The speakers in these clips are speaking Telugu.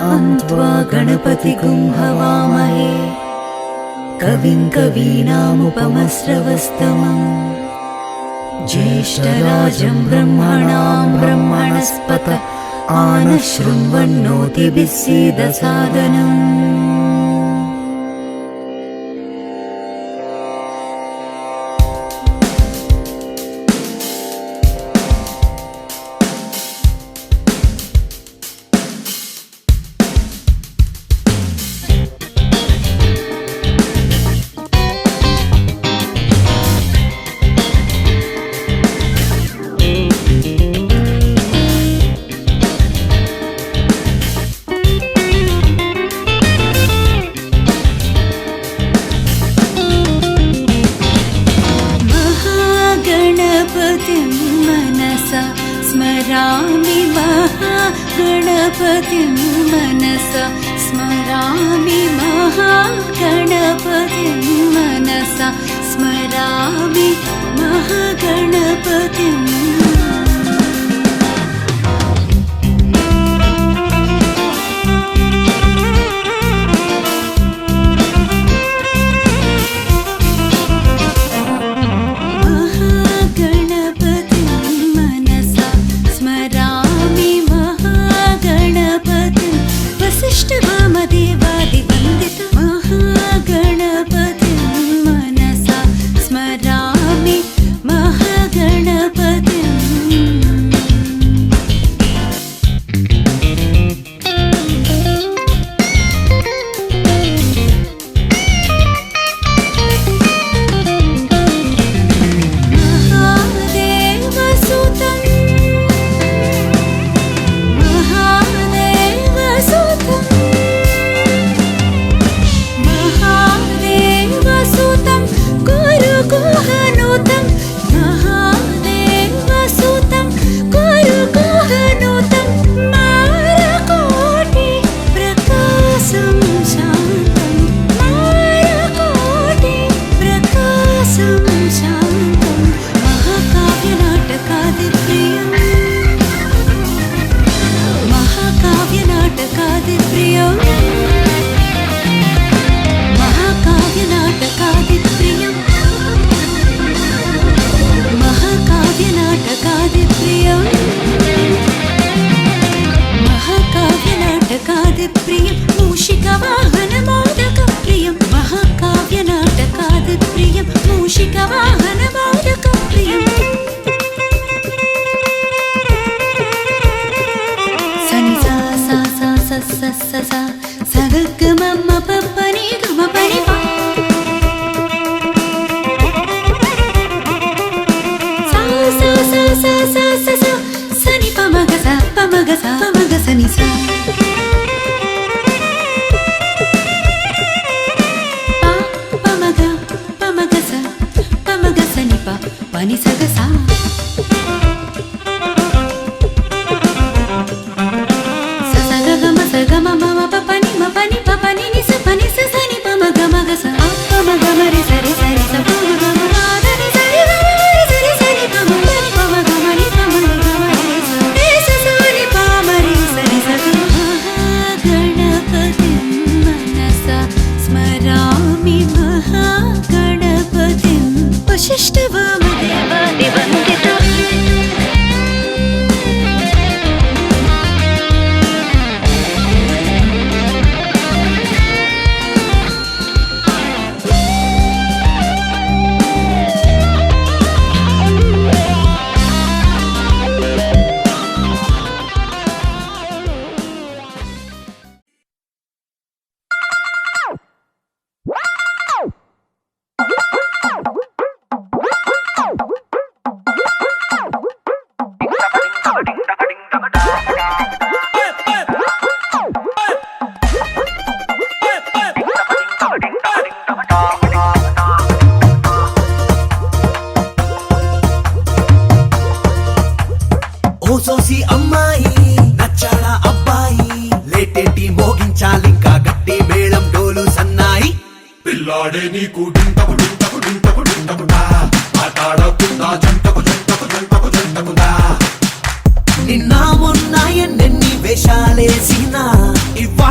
त्वा गणपतिगुं हवामहे कविं कवीनामुपमस्रवस्तमम् ज्येष्ठराजं ब्रह्मणां ब्रह्मणस्पत आनशृण्वन्नोतिभिः सीदसादनम्। स्मरामि महागणपतिं मनसा स्मरामि महागणपतिं मनसा स्मरामि महागणपतिम्। చూసి అమ్మాయి నచ్చాడా అబ్బాయి లేటేంటి మోగించాలింకా గట్టి మేళం డోలు సన్నాయి పిల్లాడే నీకు డింటకు డింటకు డింటకు డింటకుడా ఆటాడకుండా జంటకు జంటకు జంటకు జంటకుడా నిన్న మొన్న ఎన్నెన్ని వేషాలేసినా ఇవ్వ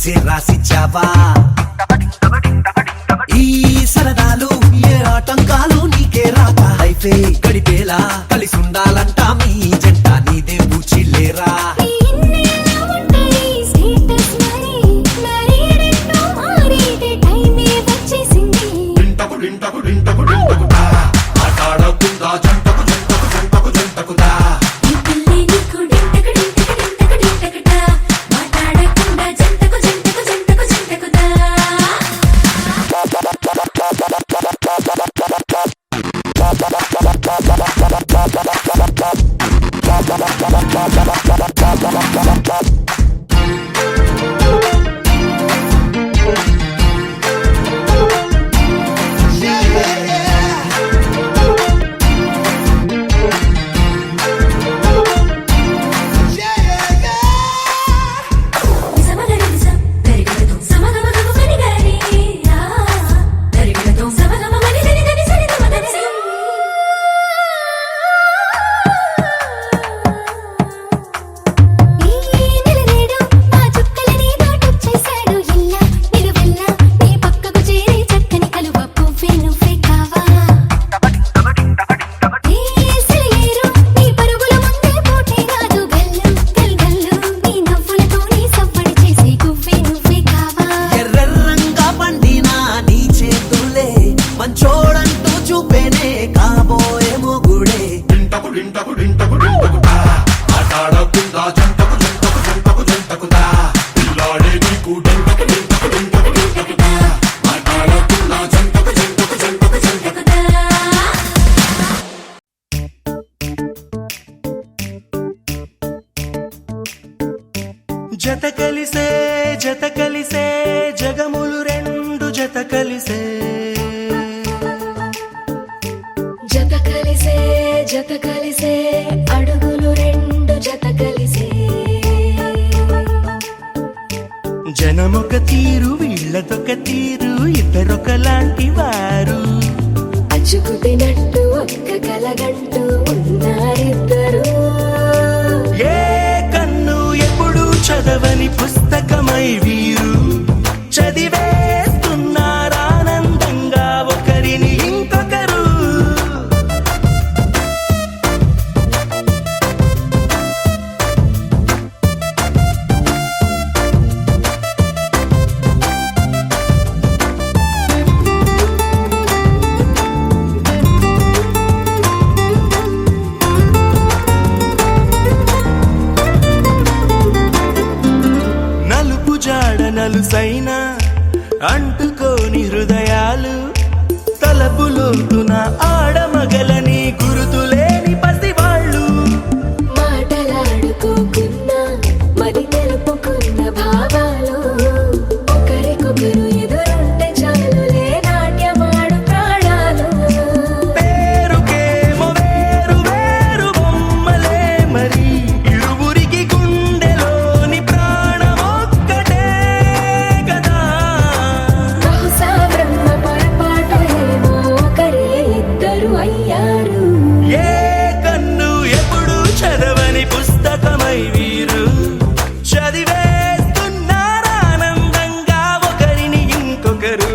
రాసే రాసిచ్చావా ఈ సరదాలు ఏ ఆటంకాలు నీకే రాక లైఫే గడిపేలా కలిసి ఉండాలంట మీ జంట నీదే పూచిల్లేరా మంచోడంటూ చూపేనే కాబోయే మొగుడే ఆటాడకుండా జంటకు జంటకు జంటకు జంటకుదా పిల్లాడే నీకు డింటకు డింటకు డింటకు డింటకుదా ఆటాడకుండా జంటకు జంటకు జంటకు జంటకుదా జత కలిసే జగములు రెండు జత కలిసే జత కలిసే అడుగులు రెండు జత కలిసే జనమొక తీరు వీళ్ళదొక తీరు ఇద్దరొకలాంటి వారు అచ్చుకుతినట్టు ఒక్క కలగంటూ ఉన్నారిద్దరు ఏ కన్ను ఎప్పుడు చదవని పుస్తకమై వీరు చదివేస్తున్నారానందంగా ఒకరిని ఇంకొకరు నలుసైన అంటుకోని హృదయాలు తలపులోతున ఆడమగలని గురుతులేని పసివాళ్ళు మాటలాడుకోకున్న మరి తెలుపుకున్న భావాలు ఒకరికొకరు ఎదురుంటే చాలులే నాట్యమాడు ప్రాణాలు పేరుకేమో వేరు వేరు బొమ్మలే మరి ఇరువురికి గుండెలోని ప్రాణమొక్కటే కదా బహుశా బ్రహ్మ పొరపాటు ఏమో ఒకరే ఇద్దరు అయ్యారు ఏ కన్ను ఎప్పుడు చదవని పుస్తకమై వీరు చదివేస్తున్నారానందంగా ఒకరిని ఇంకొకరు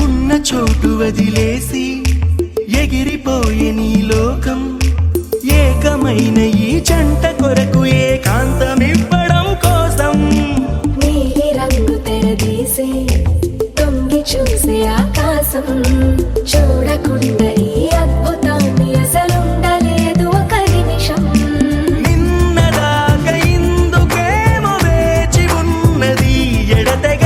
ఉన్న చోటు వదిలేసి ఎగిరిపోయే నీ లోకం ఏకమైన ఈ జంట కొరకు ఏకాంతమివ్వడం కోసం నీలి రంగు తెరదీసే తొంగి చూసే ఆకాశం చూడకుండా ఈ అద్భుతాన్ని అసలుండలేదు ఒక నిమిషం నిన్నదాకా ఇందుకేమో వేచి ఉన్నది ఎడతెగ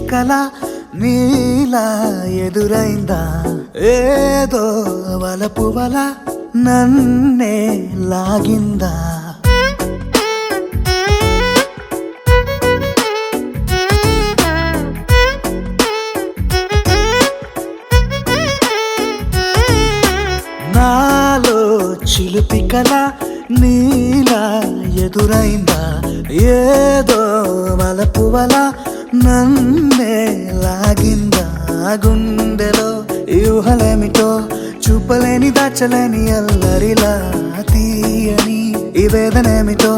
కల నీలా ఎదురైందా ఏదో వలపు వల నన్నే లాగిందా నాలో చిలిపి కల నీలా ఎదురైందా ఏదో వలపు వల నన్నే లాగిందా గుండెలో ఊహలేమిటో చూపలేని దాచలేని అల్లరిలా తీయని ఈ వేదనేమిటో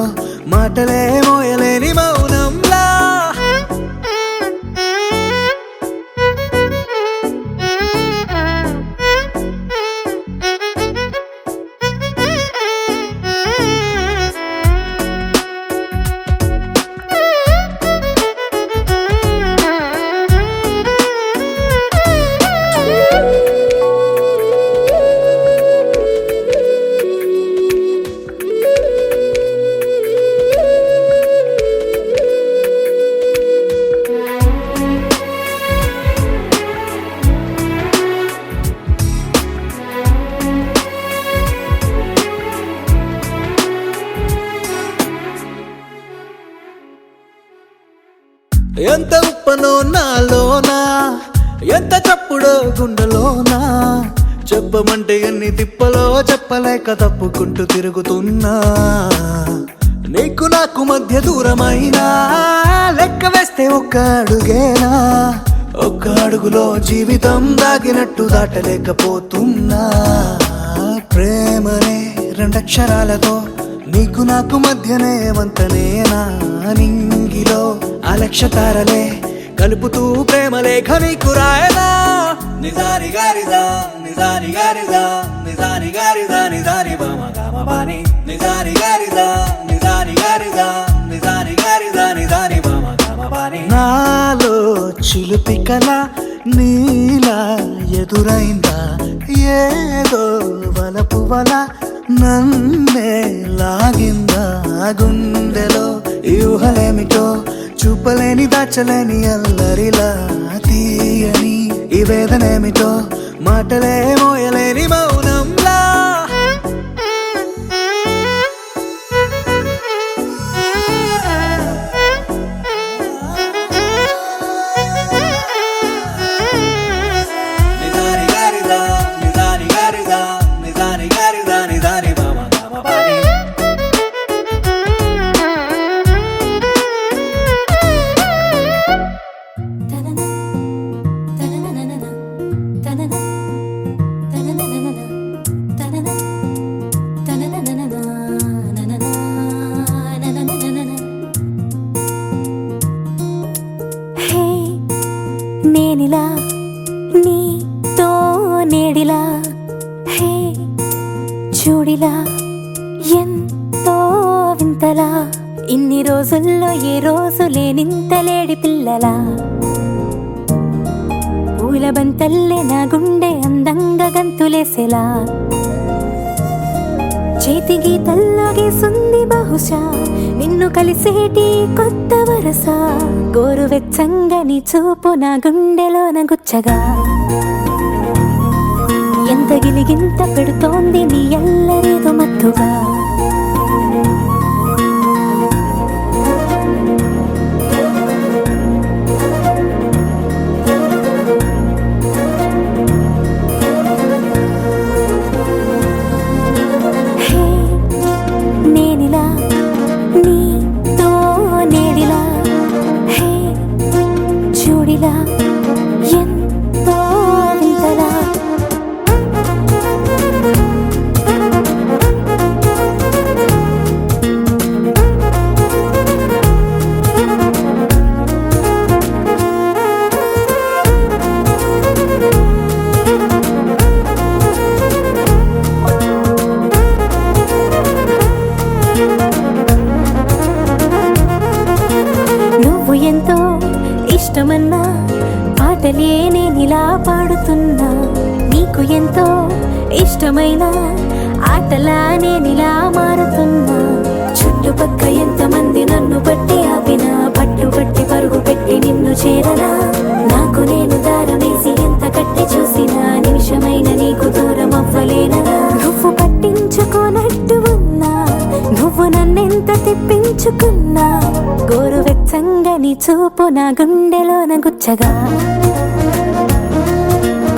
మాటలే మోయలేని మౌనంలా ఎంత ఉప్పనో నాలోనా ఎంత చప్పుడో గుండెలోనా చెప్పమంటే ఎన్ని తిప్పలో చెప్పలేక తప్పుకుంటూ తిరుగుతున్నా నీకు నాకు మధ్య దూరమైనా లెక్క వేస్తే ఒక్క అడుగేనా ఒక్క అడుగులో జీవితం దాగినట్టు దాటలేకపోతున్నా ప్రేమనే రెండక్షరాలతో నీకు నాకు మధ్యనే వంతనేనా నింగిలో అలక్ష తారలే కలుపుతూ ప్రేమ లేఖ నీకు రాయనా నిజాని గారిదా నిజాని గారిదా నిజాని గారిదా నిజాని బామ గామ బాని నిజాని గారిదా నిజాని గారిదా నిజాని గారిదా నిజాని బామ గామ బాని నాలో చిలిపి కల నీలా ఎదురైందా ఏదో వలపు వల నన్నే లాగిందా గుండెలో ఊహలేమిటో చూపలేని దాచలేని అల్లరిలా తీయని ఈ వేదనేమిటో మాటలే మోయలేని మౌనంలా నిజాని గారిదా నిజాని గారిదా నిజాని గారిదా నిజాని బామ గామ బాని నేనిలా నీతో నేడిలా హే చూడిలా ఎంతో వింతలా ఇన్ని రోజుల్లో ఏ రోజు లేనింత లేడి పిల్లలా పూల బంతల్లే నా గుండె అందంగా గంతులేసేలా చేతి గీతల్లో గీసుంది బహుశా నిన్ను కలిసేటి కొత్త వరస గోరువెచ్చంగా నీ చూపు నా గుండెలోన గుచ్చగా ఎంత గిలిగింత పెడుతోంది నీ ఎల్లరేదో మత్తుగా నేనిలా నీతో నేడిలా హే చూడిలా ఎంతో వింతలా నువ్వు ఎంతో ఇష్టమన్నా పాటలే నేనిలా పాడుతున్నా నీకు ఎంతో ఇష్టమైన ఆటలా నేనిలా మారుతున్నా చుట్టుపక్క ఎంతమంది నన్ను పట్టి ఆపినా పట్టుబట్టి పరుగు పెట్టి నిన్ను నేను చేరనా? నాకు నేను దారమేసి ఎంత కట్టి చూసినా నిమిషమైన నీకు దూరం అవ్వలేననా? నువ్వు పట్టించుకోనట్టు ఉన్నా, నువ్వు నన్నెంత తిప్పించుకున్నా, గోరువెచ్చంగా నీ చూపు నా గుండెలోన గుచ్చగా,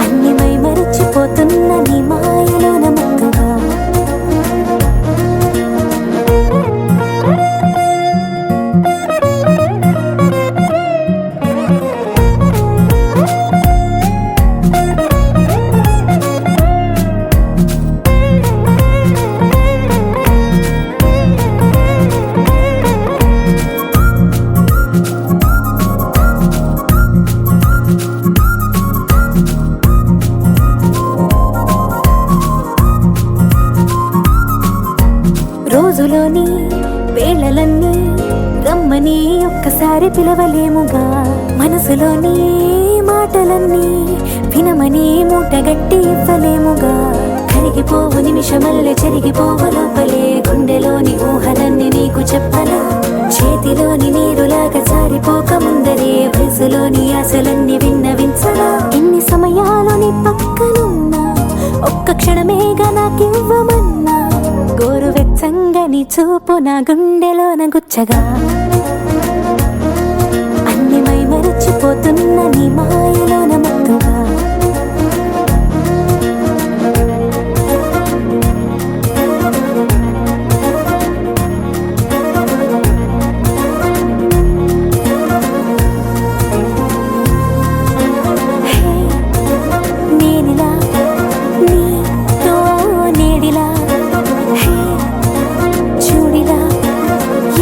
అన్ని మై మరిచిపోతున్న నీ మాయలోన మత్తుగా. రోజులోని వేళలన్నీ రమ్మని ఒక్కసారి పిలవలేముగా, మనసులోని మాటలన్నీ వినమని మూటగట్టి ఇవ్వలేముగా. కరిగిపోవు నిమిషమల్లె చెరిగిపోవు లోపలే, గుండెలోని ఊహలన్నీ నీకు చెప్పనా? చేతిలోని నీరులాగా జారిపోక ముందరే వయసులోని ఆశలన్నీ విన్నవించనా? ఎన్ని సమయాలు నీ పక్కనున్నా, ఒక్క క్షణమేగా నాకివ్వమన్నా, గోరువెచ్చంగా నీ చూపు నా గుండెలోన గుచ్చగా, అన్ని మై మరిచిపోతున్న నీ మాయలోన మత్తుగా. నేనిలా నీతో నేడిలా, చూడిలా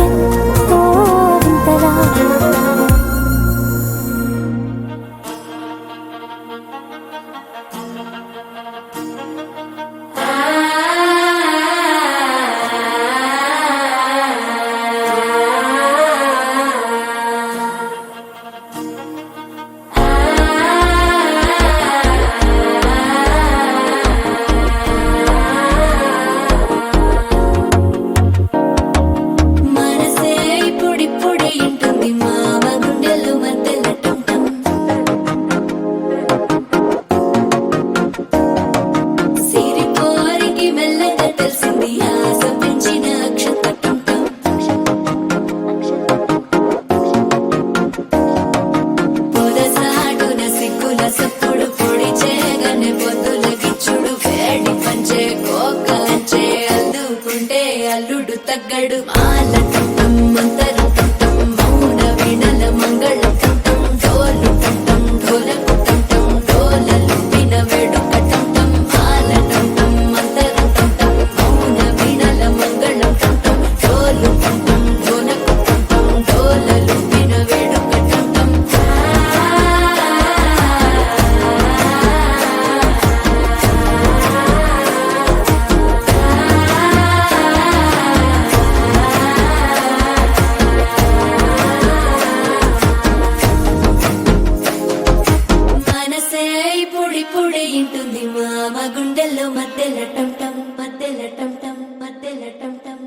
ఎంతో వింతలా. మనసే ఇప్పుడిప్పుడే ఇంటుంది మామ గుండెలు మధ్యలటం, సిరిపోరికి మెల్లగా తెలిసింది ఆశ పెంచిన అక్షతటం. పొదసాటున సిగ్గుల సప్పుడు పొడి చేయగానే పొద్దుల గిచ్చుడు, వేడి పంచే కోకలంచే అల్లుకుంటే అల్లుడు తగ్గడు. మాల టంటం మంతరం టంటం మౌన వీణల మంగళం టంటం, డోలు టంటం ఢోలకు టంటం డోలలు విన వేడుక టంటం. మాల టంటం మంతరం టంటం మౌన వీణల మంగళం టంటం, డోలు టంటం ఢోలకు టంటం డోలలు విన వేడుక టంటం. మనసే ఇప్పుడిప్పుడే ఇంటుంది మామ గుండెల్లో మధ్యలటం టం, మధ్యలటం టం, మధ్యలటం టం.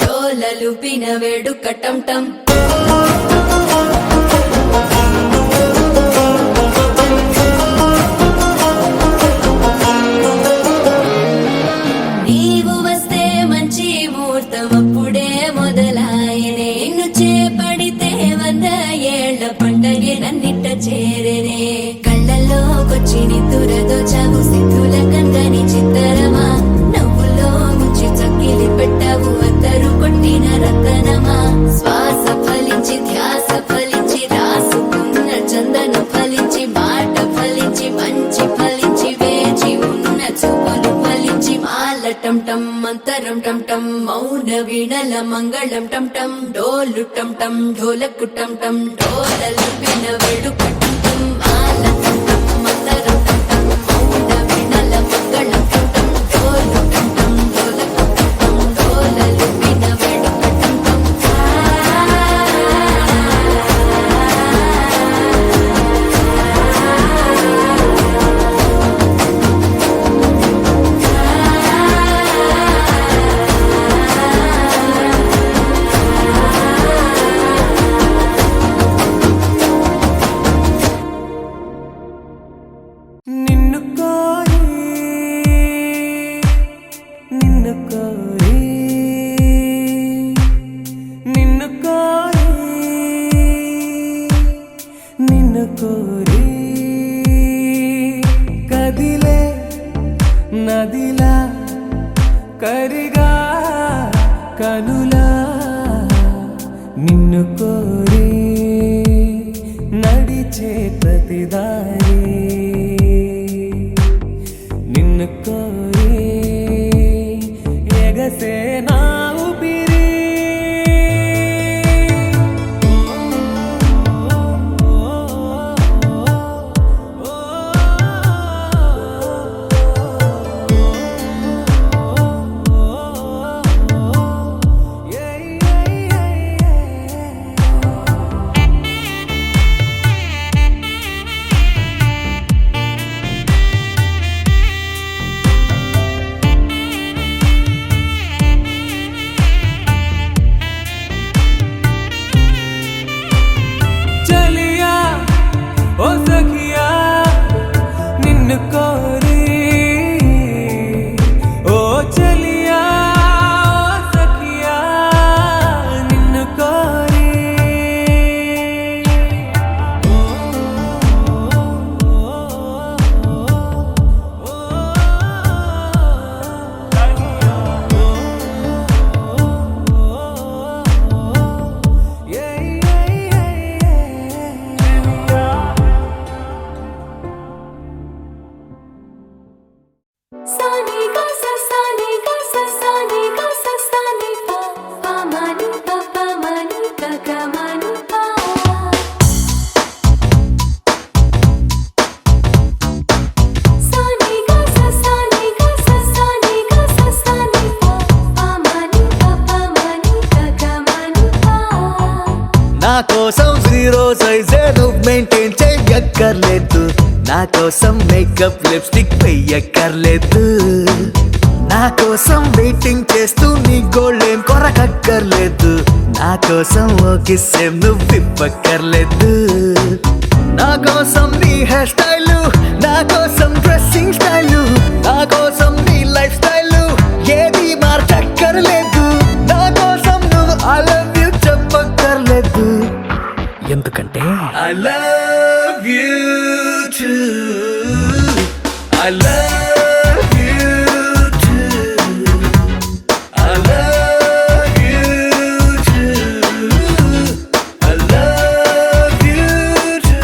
డోలలుపిన వేడుక టంటం. నీవు వస్తే మంచి ముహూర్తం అప్పుడే మొదలాయనే, నిన్ను చేపడితే 100 ఏళ్ల పండగే నన్నిట్ట చేరేనే. కళ్ళల్లోకొచ్చి నిద్దురదో చావు సిద్ధుల కందని చిత్తరమా, నవ్వులో ముంచి చక్కిలి పెట్టావు అద్దరు కొట్టిన రతనమా. శ్వాస ఫలించి ధ్యాస ఫలించి రాసుకున్న చందన ఫలించి మాట ఫలించి మంచి ఫలించి వేచి ఉన్న చూపులు ఫలించి మాల టం టం మంతరం టం టం మౌన వీణల మంగళం టం టం డోలు టం టం ఢోలకు టం టం డోలలు విన వేడుక టం టం మాల టం టం మంతరం టం టం మౌన వీణల మంగళం టం టం డోలు టం టం ఢోలకు టం టం డోలలు విన వేడుక టం టం నిన్ను కోరి నిన్ను కోరి నిన్ను కోరి నిన్ను కోరి కదిలే నదిలా కరిగా కనులా నిన్ను కోరి నడిచే ప్రతిదారి నిన్ను కోరి ఎగసే నా ఊపిరి చలియా ఓ సఖియా నిన్ను కోరి ఓ చలియా ఓ సఖియా నిన్ను కోరి సాని గా సా సాని గా సా సాని గా సా సాని పా పా మని పా పా మని గా గా మని పా సాని గా సా సాని గా సా సాని గా సా సాని పా పా మని పా పా మని గా గా మని పా నా కోసం జీరో సైజే నువ్వు మెయింటైన్ చెయ్యక్కర్లేదు నా కోసం మేకప్ లిప్స్టిక్ వెయ్యక్కర్లేదు నా కోసం వెయిటింగ్ చేస్తూ నీ గోల్డేం కొరకక్కర్లేదు నా కోసం ఓ కిస్సేం నువ్వు ఇవ్వక్కర్లేదు నా కోసం నీ హెయిర్ స్టైలు నా కోసం డ్రెస్సింగ్ స్టైలు నా కోసం నీ లైఫ్ స్టైలు ఏది మార్చక్కర్లేదు నా కోసం నువ్వు ఐ లవ్ యూ చెప్పక్కర్లేదు ఎందుకంటే I love you two I love you two I love you two I love you two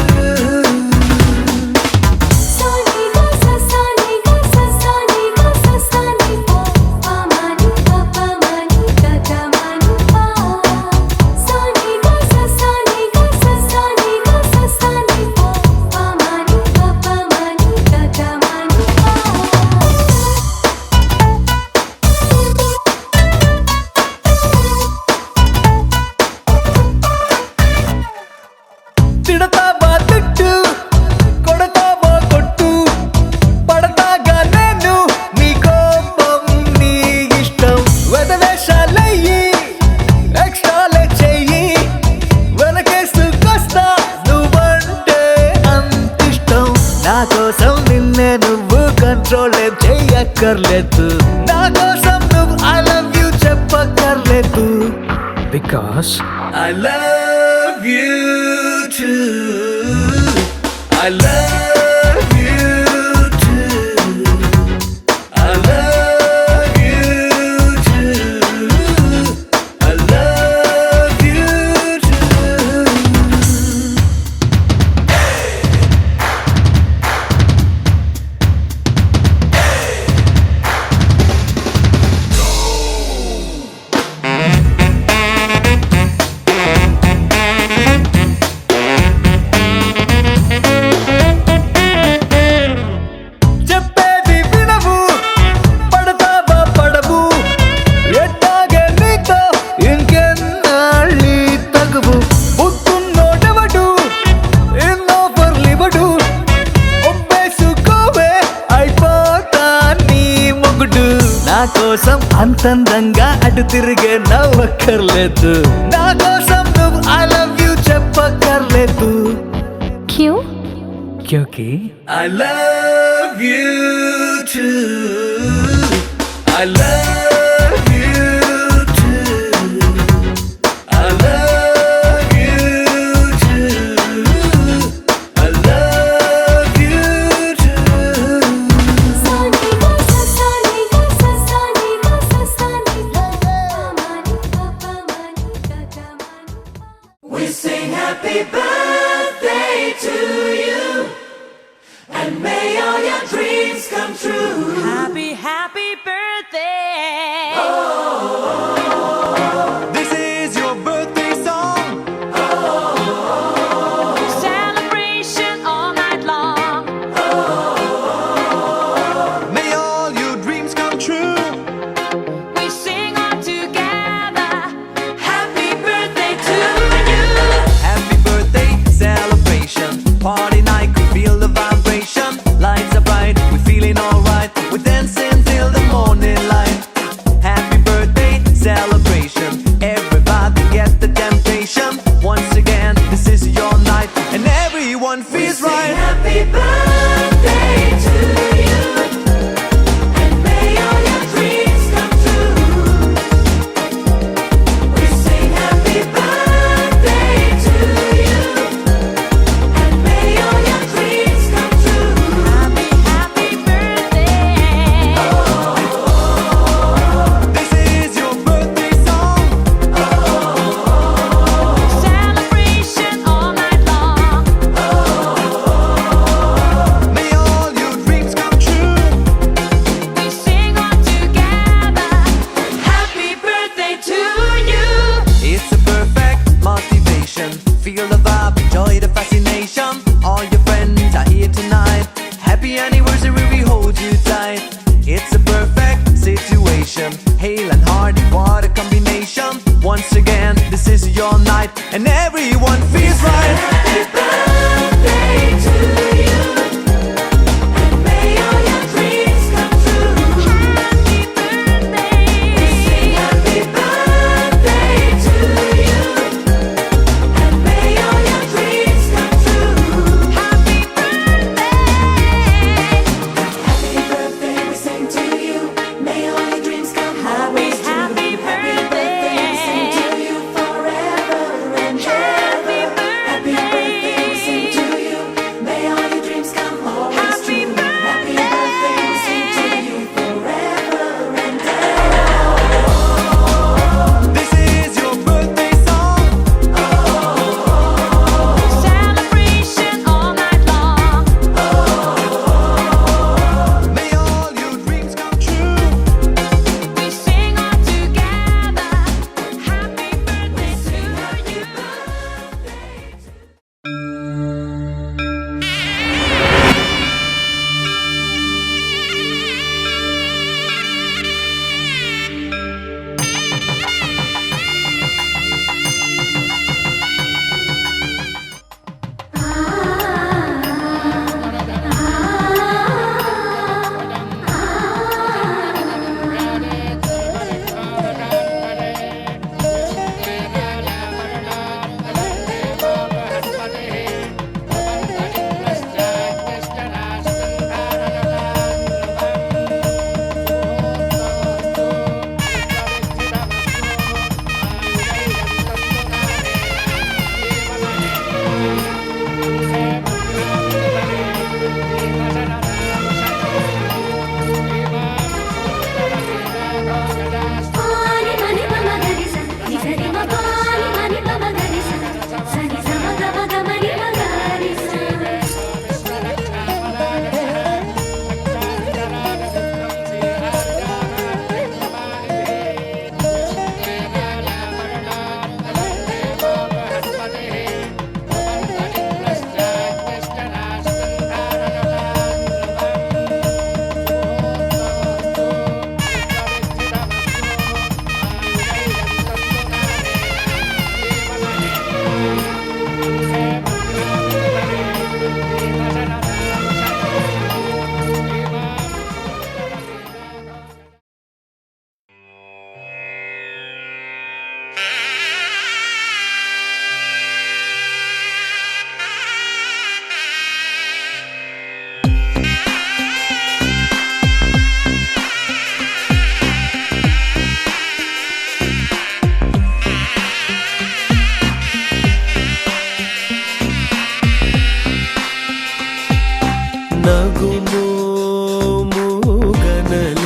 సాని గా సా సాని గా సా సాని గా సా సాని పా పా మని పా పా మని గా గా మని పా సాని గా సా సాని గా సా సాని గా సా సాని పా పా మని పా పా మని గా గా మని పా తిడతావా తిట్టు కొడతావా కొట్టు పడతాగా నేను నీ కోపం నీ ఇష్టం వెదవేషాలయ్యి ఎక్స్ట్రాలే చెయ్యి వెనకేసుకొస్తా నువ్వంటే అంతిష్టం నా కోసం నిన్నే నువ్వు కంట్రోల్ చెయ్యక్కర్లేదు నా కోసం నువ్వు ఐ లవ్ యూ చెప్పక్కర్లేదు because I love you two I love you two I love you two I love you two కోసం అంతందంగా అటు తిరిగే నవ్వక్కర్లేదు నా కోసం నువ్వు ఐ లవ్ యూ చెప్పక్కర్లేదు क्यों क्योंकि I love you too I love you too I love you too I love you too सानी गा ससानी गा ससानी गा ससानी पा मानी पा मानी गा मानी We sing happy birthday to you, and may all your dreams come true. Happy, happy birthday. This is your birthday song. Celebration all night long. May all your dreams come true. We sing all together. Happy birthday to you. Happy birthday celebration. Party night, we feel the vibration. Lights are bright, we're feeling alright. We're dancing till the morning light. Happy birthday celebration. Everybody get the temptation. Once again, this is your night, and everyone feels Sing right. happy birthday to you, and may all your dreams come true. We sing happy birthday to you, and may all your dreams come true. Happy, happy birthday. This is your birthday song. Celebration all night long.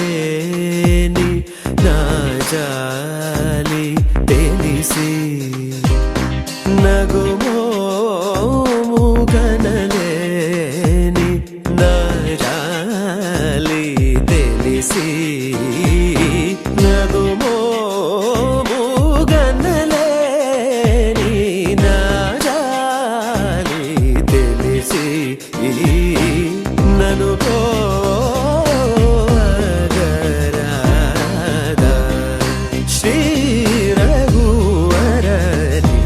నగుమోముగనలేని నా జాలి తెలిసి నగుమోముగనలేని నా జాలి తెలిసి నగుమోముగనలేని నా జాలి తెలిసి నను పోగరాదా శ్రీ రఘువరని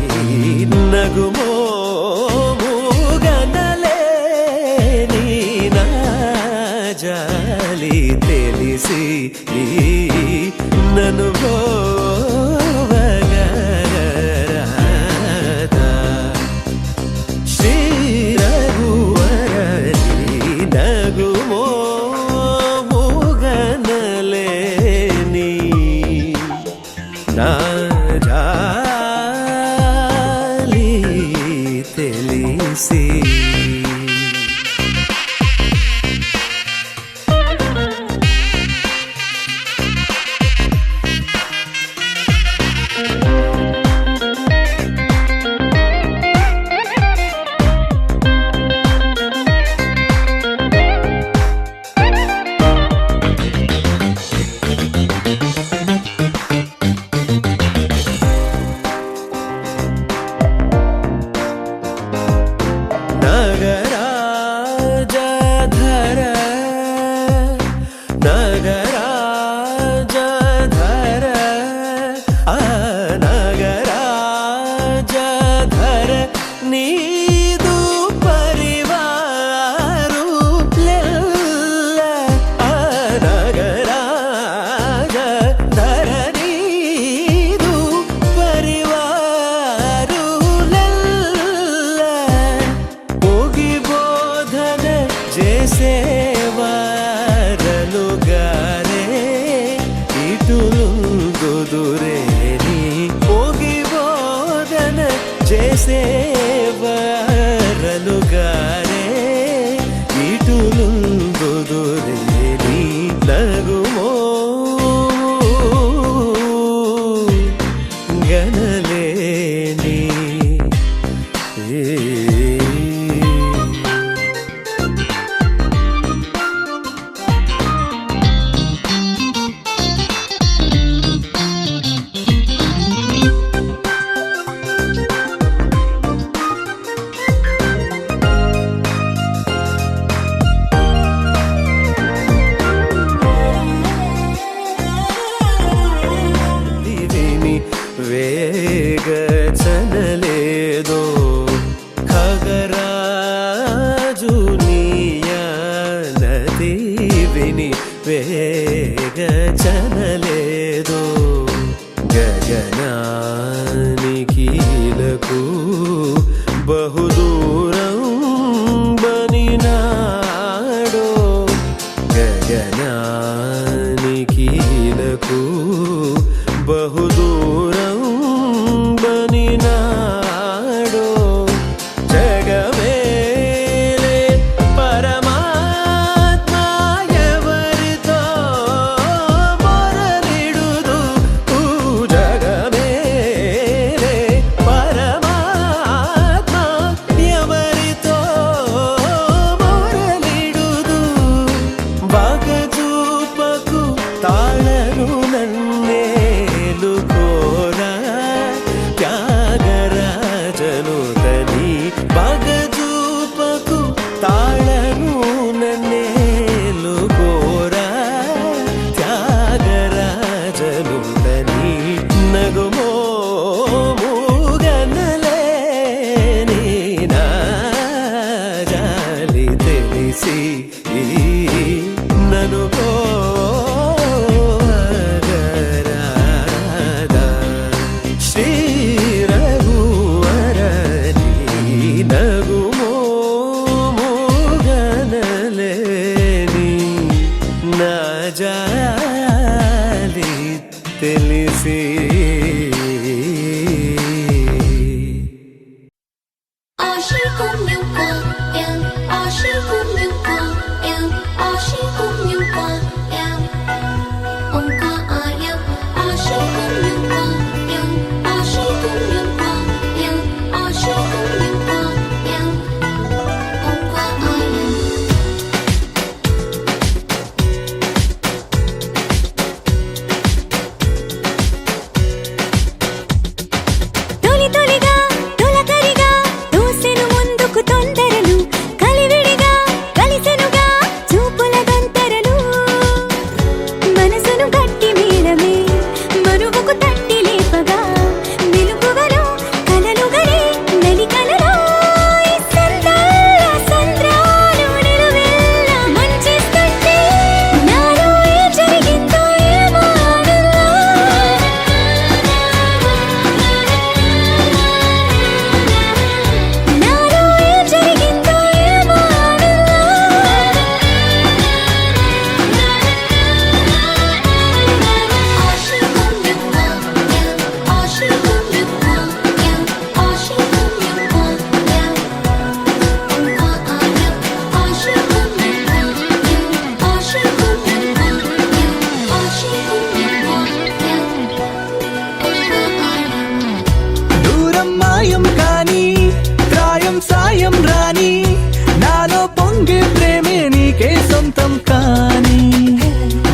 నగుమోముగనలేని నా జాలి తెలిసి నను పోగరాదా శ్రీ రఘువరని నగుమోముగనలేని నా జాలి తెలిసి నగరాజధర నగరాజధర ఆ నగరాజధర నీదు పరివారు లెల్ల ఆ నగరాజధర నీదు పరివారు లెల్ల పోగి బోధన చేసేవారలుగారే ఇటులుందుదురేని పోగి బోధన చేసేవారలుగారే ఇటులుందుదురేని నగుమో గనలేని కానీ నాలో పొంగే ప్రేమే నీకే సొంతం కానీ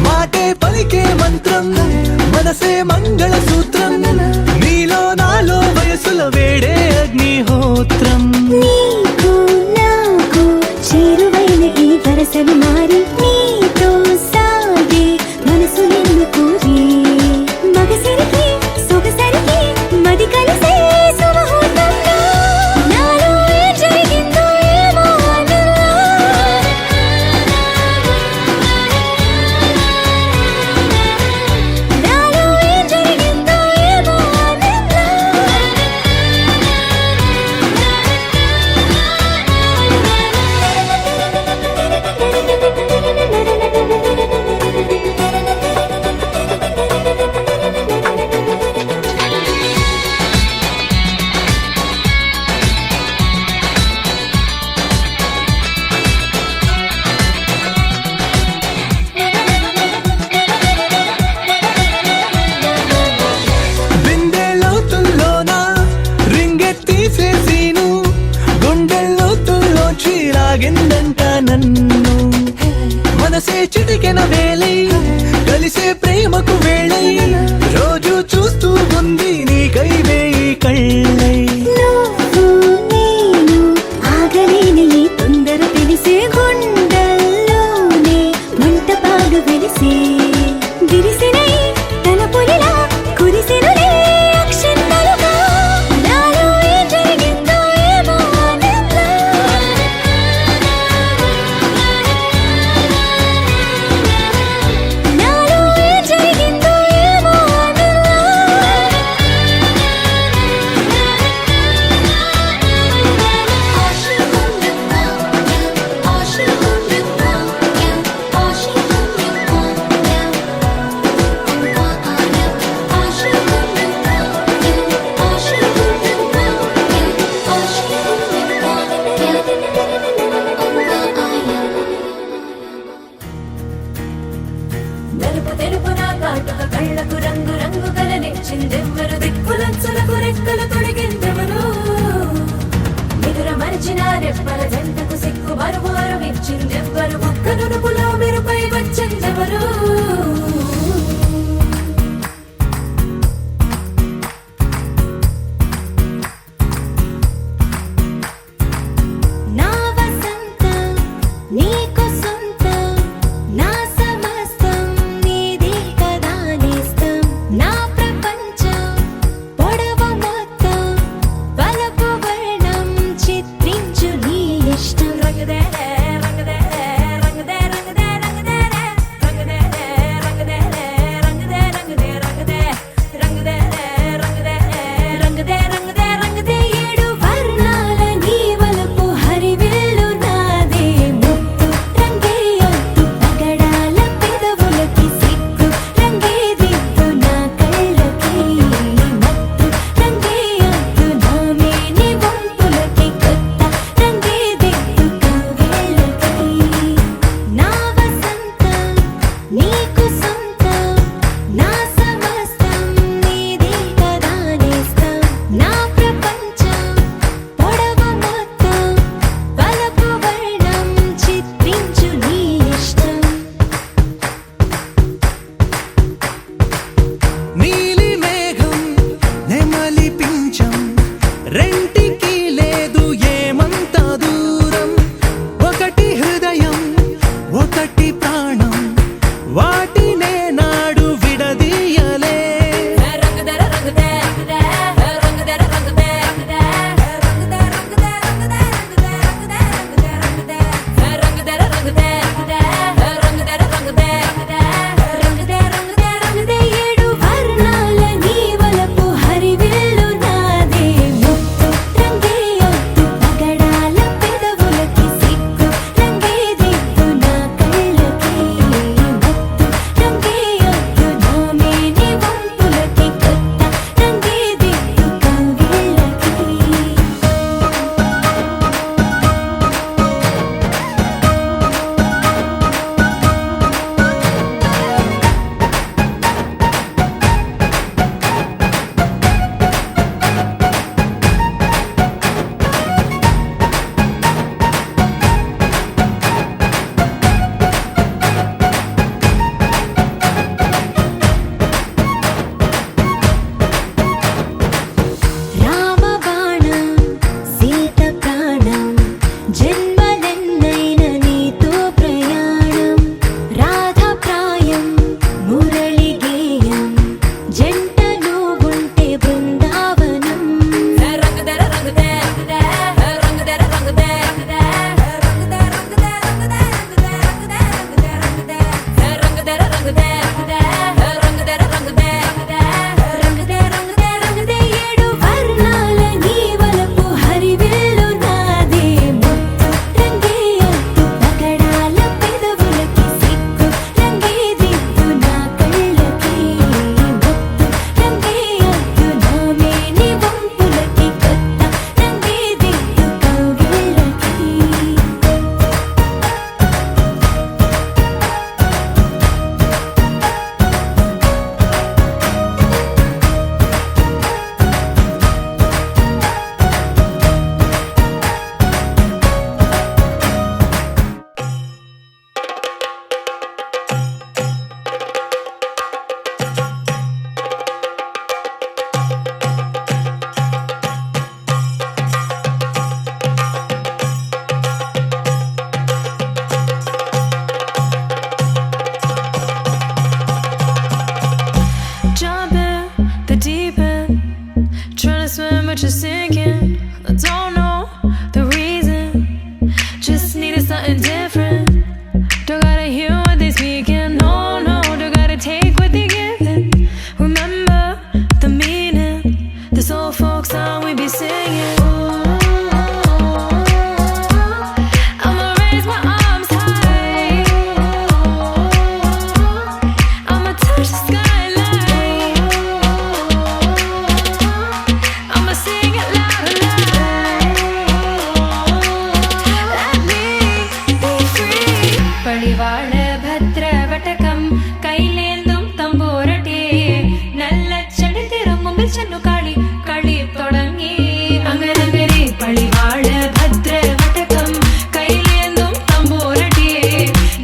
మాటే పలికే మంత్రం మనసే మంగళ సూత్రం నీలో నాలో వయసుల వేడే అగ్నిహోత్రం నీకు నాకు చేరువైన ఈ వరసలు మారి నీతో సాగే మనసు నిన్ను కోరి మగసరికి సొగసరికి మది కలిసే సుముహూర్తంలో నాలో ఏం జరిగిందో ఏమో ఆనందం. నాలో ఏం జరిగిందో ఏమో బిందె లోతుల్లోన రింగెత్తీసేసీను గుండెల్లోతుల్లోంచి లాగిందంట నన్ను మనసే చిటికెన వేలై కలిసే ప్రేమకు వేళై రోజు చూస్తూ ఉంది నీకై వేయి కళ్ళై నువ్వు నేను ఆగలేని ఈ తొందర తెలిసే గుండెల్లోనే మంట బాగా వెలిసే విరిసినై తన పొలిలా కురిసెనులే అక్షంతలుగా నాలో ఏం జరిగిందో ఏమో ఆనందం. నాలో ఏం జరిగిందో ఏమో indifferent. Don't gotta hear what they speaking. No, no, don't gotta take what they giving. Remember the meaning. This old folk song we be singing. I'ma raise my arms high. I'ma touch the skyline. I'ma sing it loud and loud. Let me be free. പടിവാള ഭദ്രവടകം കൈലേന്തും തമ്പൂരട്ടെ നല്ല ചടി തിരുമുമ്പിൽ ചെന്നു കളി കളി തുടങ്ങി അങ്ങനങ്ങനെ പടിവാള ഭദ്രവടകം കൈലേന്തും തമ്പൂരട്ടെ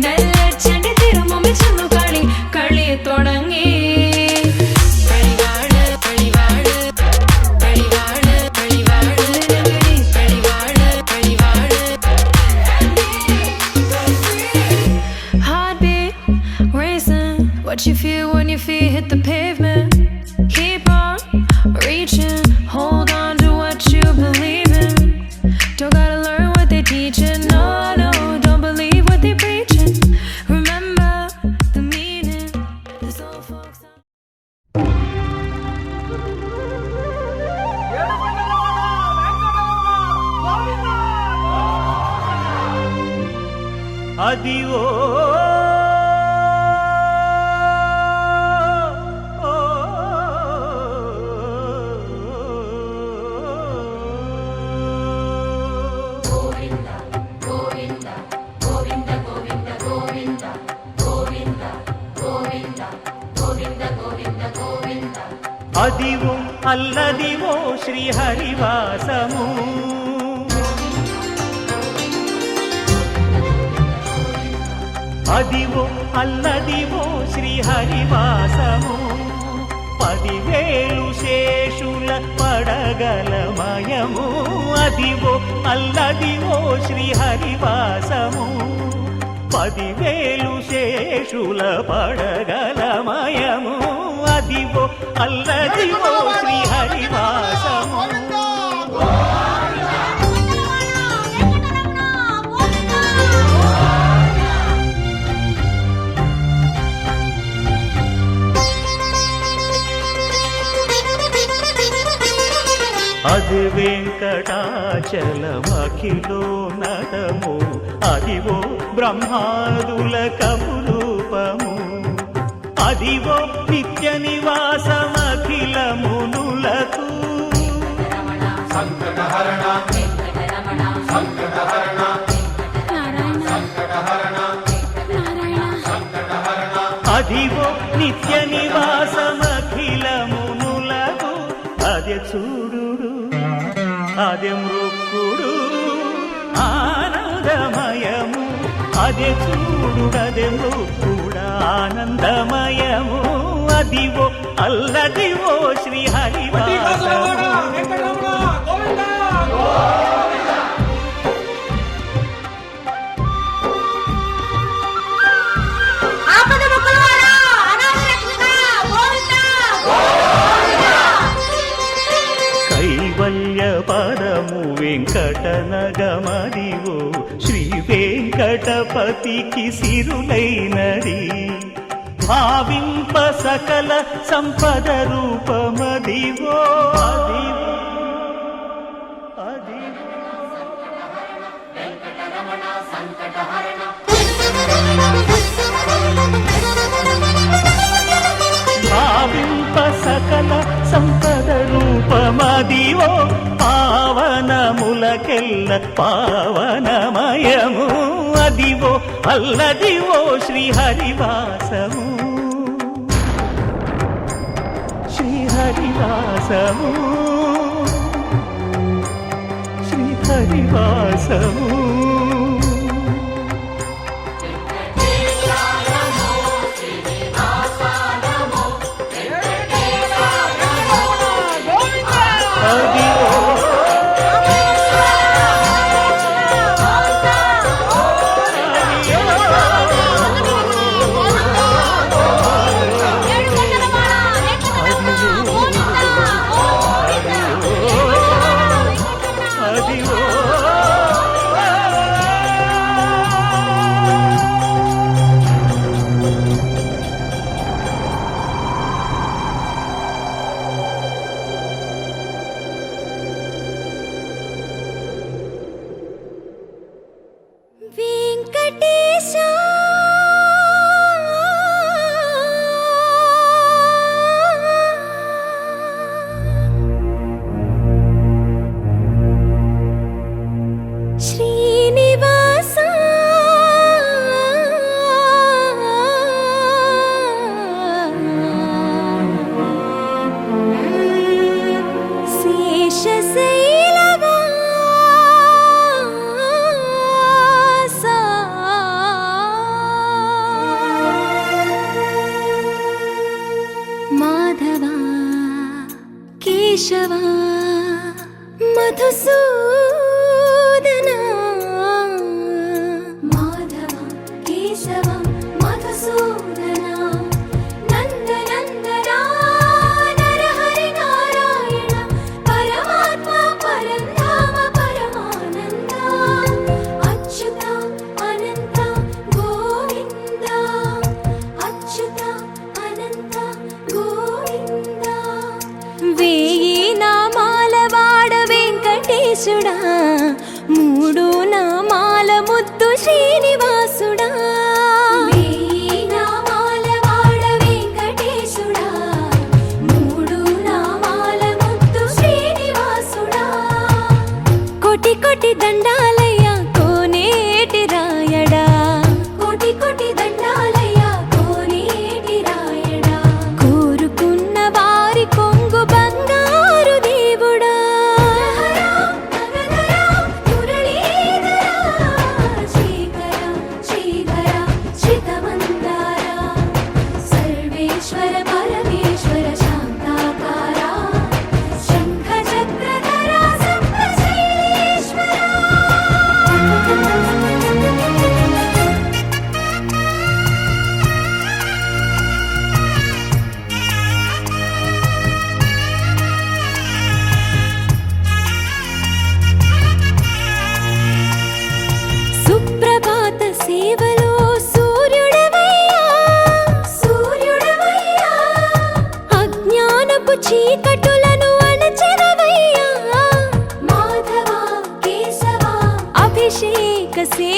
നല്ല ചടി തിരുമുമ്പിൽ ചെന്നു കളി കളി തുടങ്ങി പടിവാള പടിവാള പടിവാള പടിവാള പടിവാള പടിവാള Heartbeat racing. What you feel when your feet hit the pavement? Keep on reaching. Hold on to what you believe in. Don't gotta learn what they teaching. No, no, don't believe what they preaching. Remember the meaning. This old folks. Adivo Adivo Alladivo శ్రీహరివాసము Adivo Alladivo శ్రీహరివాసము 10,000 శేషుల పడగలమయము Adivo Alladivo శ్రీహరివాసము 10,000 శేషుల పడగలమయము Adivo Alladivo శ్రీహరివాసము అది వెంకటాచలమఖిలో నటము అదివో బ్రహ్మాదుల కపురూపము అదివో నిత్య నివాసమఖిలమునులకు అదివో నిత్య నివాసమఖిలమునులకు అదే చూడు అదే మృక్కుడు ఆనందమయము అదే చూడుడదే మృక్కుడ ఆనందమయము అదివో అల్లదివో శ్రీహరివాసము కైవల్య పదము వెంకటనగమదివో శ్రీ వెంకటపతికి సిరులైనది భావింప సకల సంపద రూపమదివో అదివో అదివో భావింప సకల సంపద రూపమదివో పావనములకెల్ల పావనమయము అదివో అల్లదివో శ్రీహరివాసము శ్రీహరివాసము శ్రీహరివాసము అదివో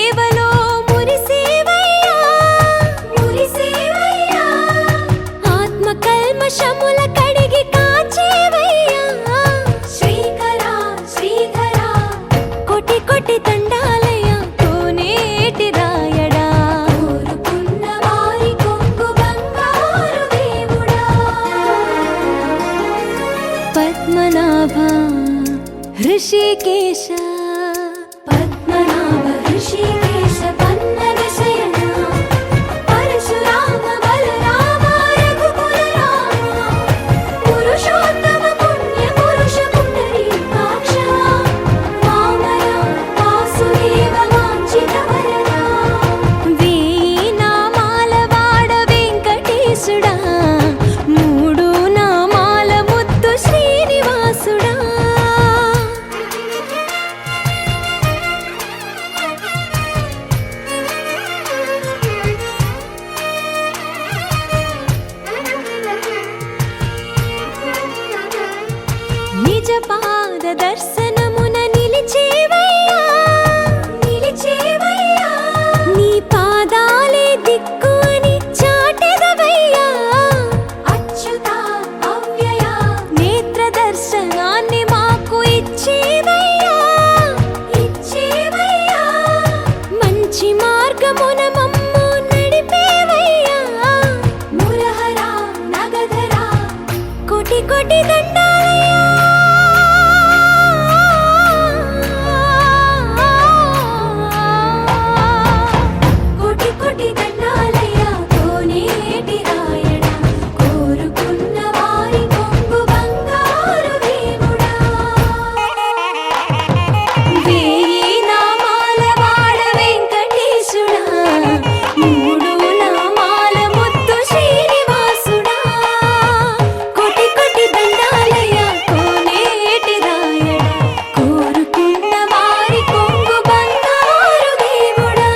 సేవలో మురిసేవయ్యా మురిసేవయ్యా ఆత్మ కల్మషముల కడిగి కాచేవయ్యా శ్రీకరా శ్రీధరా కోటి కోటి దండాలయ్యా కోనేటి రాయడా కోరుకున్న వారి కొంగు బంగారు దేవుడా పద్మనాభ హృషికేశ పద్మనాభ హృషికేశ పన్నగ శయన పరశురామ బలరామ రఘుకుల రామ పురుషోత్తమ పుణ్య పురుష పుండరీకాక్ష వామన వాసుదేవ వాంఛిత వరదా వేయి నామాల వాడ వెంకటేశుడా మూడు నామాల ముద్దు శ్రీనివాసుడా నిజ పాద దర్శనమున నిలిచేవయ్యా నిలిచేవయ్యా నీ పాదాలే దిక్కు అని చాటెదవయ్యా అచ్యుత అవ్యయ నేత్ర దర్శనాన్ని మాకు ఇచ్చేవయ్యా ఇచ్చేవయ్యా మంచి మార్గమున మమ్ము నడిపేవయ్యా మురహరా నగధరా కోటి కోటి దండాలయ్యా కోటి కోటి దండాలయ్యా కోనేటి రాయడా కోరుకున్న వారి కొంగు బంగారు దేవుడా వేయి నామాల వాడ వెంకటేశుడా మూడు నామాల ముద్దు శ్రీనివాసుడా కోటి కోటి దండాలయ్యా కోనేటి రాయడా కోరుకున్న వారి కొంగు బంగారు దేవుడా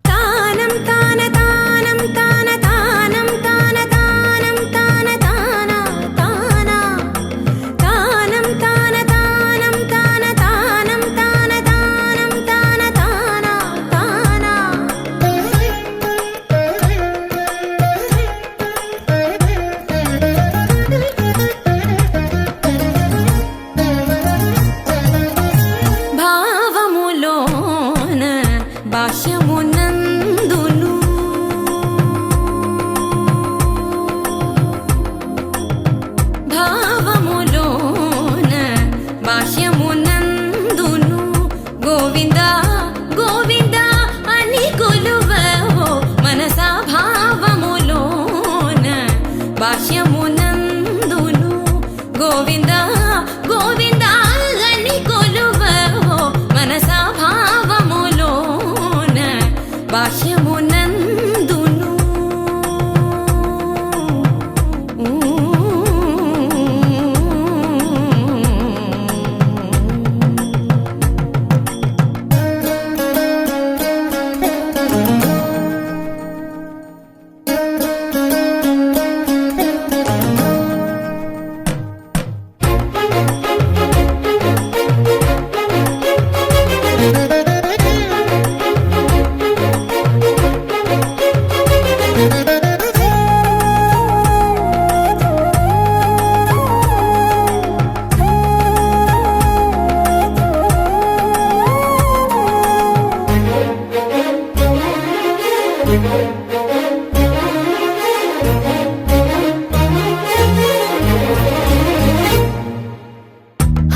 తానం తాన తానం తాన తానం తాన తానం తాన తాన తాన తానం తాన తానం తాన తానం తాన తానం తాన తాన భావములోన బాహ్యమునందును భావములోన బాహ్యమునందును గోవింద గోవింద అని కొలువవో మనసా భావములోన బాహ్యమునందును గోవింద గోవింద అని కొలువవో మనసా భావములోన బాహ్యమునందును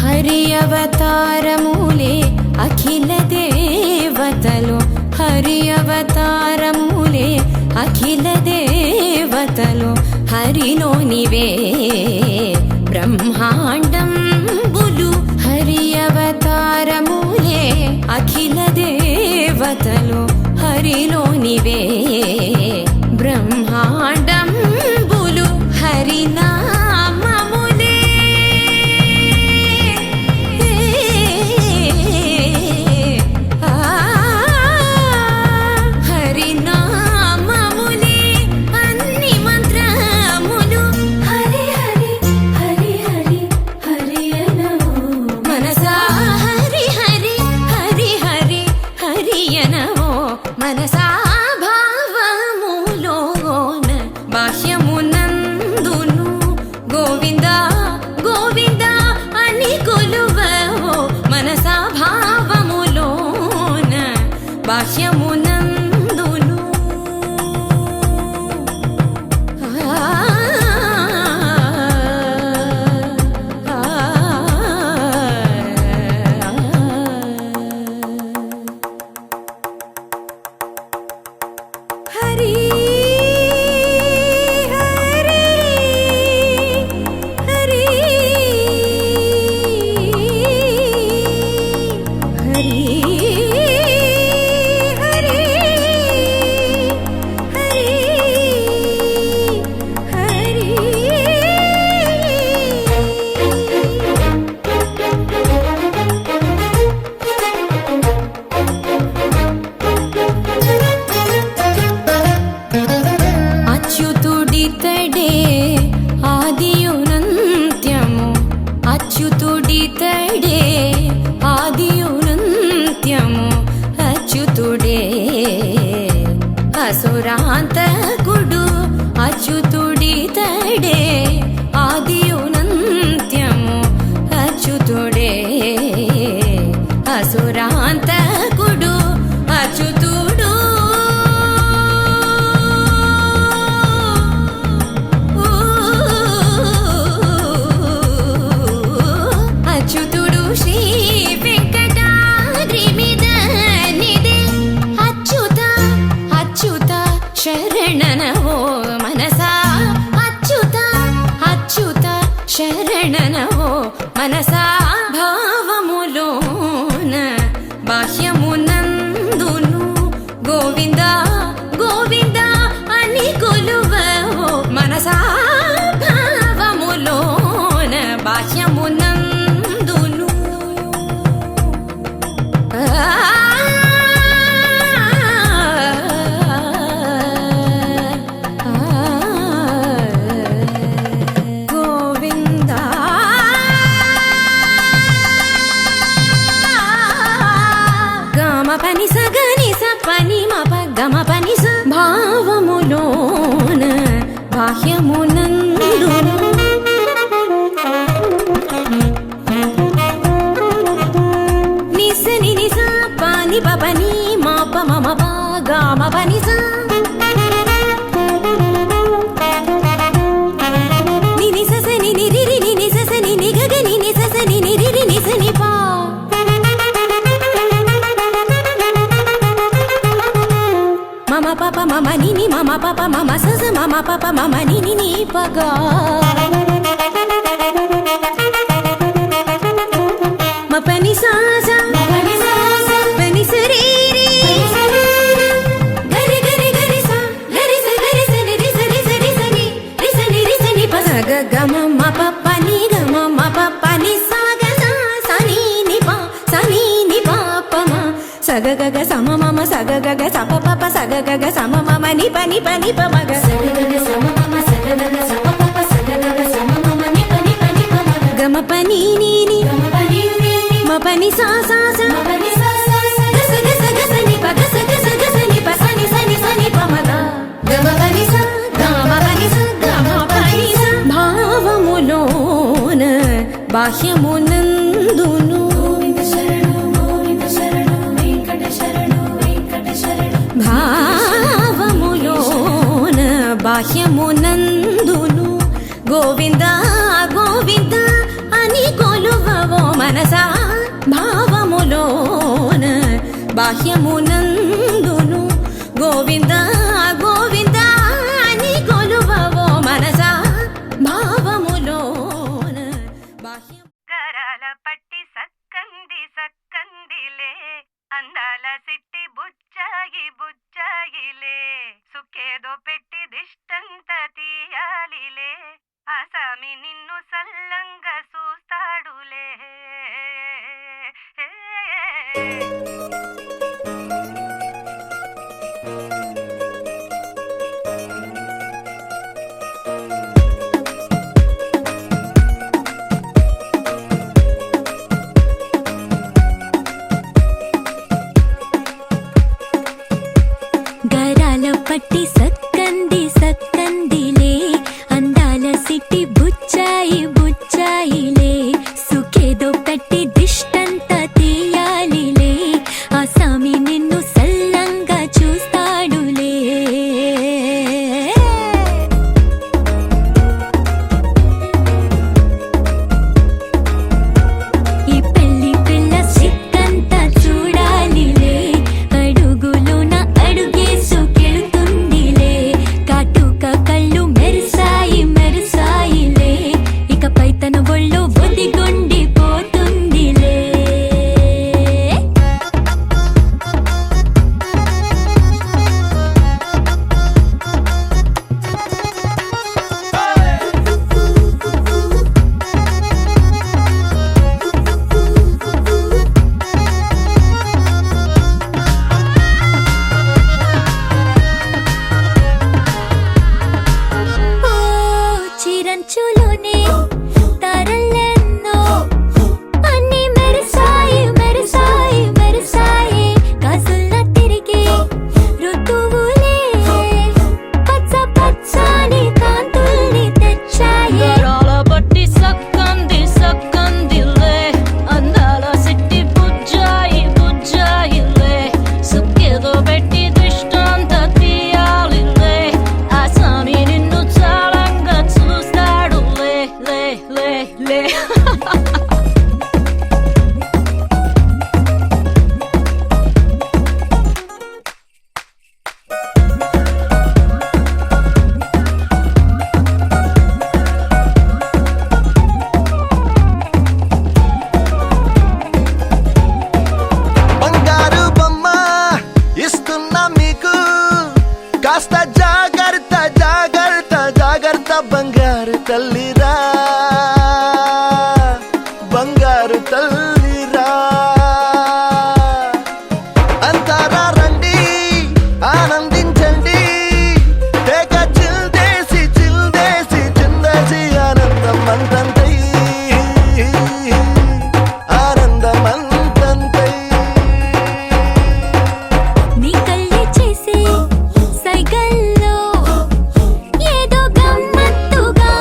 హరి అవతారములే అఖిల దేవతలు హరి అవతారములే అఖిల దేవతలు హరిలోనివే బ్రహ్మాండంబులు హరి అవతారములే అఖిల దేవతలు హరిలోనివే బ్రహ్మాండంబులు హరినామములే మనసా భావములోన బాహ్యమునందును గోవింద గోవింద అని కొలువవో మనసా భావములోన బాహ్యమునందును హరి హరి హరి హరి హరి అచ్యుతుడితడే ఆదియునంత్యము అచ్యుతుడితడే ఆదియునంత్యము అచ్యుతుడే అసురాంతకుడు అచ్యుతుడితడే ఆదియునంత్యము అచ్యుతుడే అసురాంతకుడు అచ్యుతుడు అచ్యుతుడు శ్రీ వెంకటాద్రి మీద నిదే అచ్యుత అచ్యుత శరణనవో మనసా అచ్యుత అచ్యుత శరణనవో మనసా భావములోన బాహ్యమునందును గోవింద గోవింద అని కొలువవో మనసా భావములోన బాహ్యమునందును గోవింద గమ పని సగని సపని మప గమ పని స భావములోన బాహ్యమునందును నిసని నిస పాని పని మాప మమ పా గమ పని స నిని సస నిని రిరి నిని సస నిని గగ నిని సస నిని రిరి నిసని పా మమ పాప మమ నిని మమ పాప మమ సస మమ పాప మమ నిని ని పగా మపని సాసా పని సరీరి గరి గరి గరి సా గరి స గరి స రి స రి స రి స ని రి స ని రి స ని ప స గ గ మ మ ప ప ని గ మ మ ప ప ని సా గ సా స ని ని ప స ని ని ప ప మ స గ గ గ స మ మ మ స గ గ గ స ప ప ప స గ గ గ స మ మ మ ని ప ని ప ని ప మ గ స గ గ గ స మ మ మ స గ గ గ స ప ప ప స గ గ గ స మ మ మ ని ప ని ప ని ప మ గ గ మ ప ని ని ని మ ప ని సా సా సా గ స గ స గ స ని ప గ స గ స గ స ని ప స ని స ని స ని ప మ గ గ మ ప ని స గ మ ప ని స గ మ ప ని స భావములోన బాహ్యమునందును భావములోన బాహ్యమునందును గోవింద గోవింద అని కొలువవో మనసా భావములోన బాహ్యమునందును గోవింద గోవింద అని కొలువవో మనసా భావములోన బాహ్యం కరాల పట్టి సక్కంది సక్కందిలే అందాల సిట్టి బుచ్చాయి బుచ్చాయిలే సుక్కేదో పెట్టి దిష్టంత తీయాలిలే ఆసామి నిన్ను సల్లంగా చూస్తాడులే బంగారు తల్లిరా బంగారు తల్లిరా అంతారా రండి ఆనందించండి తెగ చిల్దేసి చిందేసి ఆనందం అంతంతై ఆనందం అంతంతై నీ కళ్ళే చేసే సైగల్లో ఏదో గమ్మత్తుగా